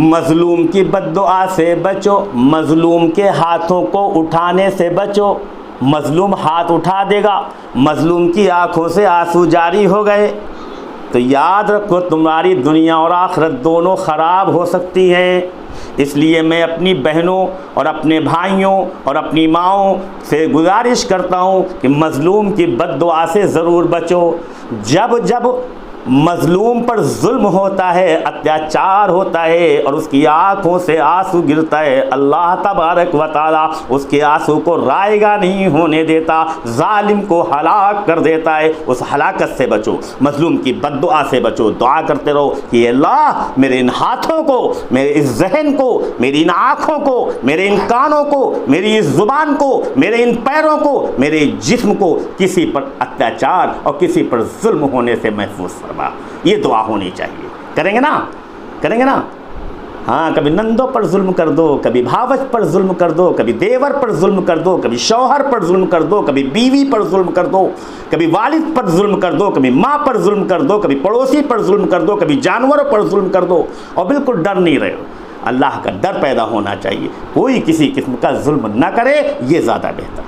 मज़लूम की बद्दुआ से बचो, मज़लूम के हाथों को उठाने से बचो। मज़लूम हाथ उठा देगा, मज़लूम की आंखों से आंसू जारी हो गए तो याद रखो तुम्हारी दुनिया और आखिरत दोनों ख़राब हो सकती है। इसलिए मैं अपनी बहनों और अपने भाइयों और अपनी माँओं से गुजारिश करता हूँ कि मज़लूम की बद्दुआ से ज़रूर बचो। जब जब मज़लूम पर जुल्म होता है, अत्याचार होता है और उसकी आँखों से आंसू गिरता है, अल्लाह तबारक व तआला उसके आंसू को रायगा नहीं होने देता, जालिम को हलाक कर देता है। उस हलाकत से बचो, मज़लूम की बद्दुआ से बचो। दुआ करते रहो कि अल्लाह मेरे इन हाथों को, मेरे इस जहन को, मेरी इन आँखों को, मेरे इन कानों को, मेरी इस ज़ुबान को, मेरे इन पैरों को, मेरे जिस्म को किसी पर अत्याचार और किसी पर जुल्म होने से महफूज फरमा। ये दुआ होनी चाहिए। करेंगे ना? करेंगे ना? हाँ, कभी नंदों पर जुल्म कर दो, कभी भावच पर जुल्म कर दो, कभी देवर पर जुल्म कर दो, कभी शौहर पर जुल्म कर दो, कभी बीवी पर जुल्म कर दो, कभी वालिद पर जुल्म कर दो, कभी माँ पर जुल्म कर दो, कभी पड़ोसी पर जुल्म कर दो, कभी जानवरों पर जुल्म कर दो और बिल्कुल डर नहीं रहे हो। अल्लाह का डर पैदा होना चाहिए, कोई किसी किस्म का जुल्म ना करे, ये ज़्यादा बेहतर है।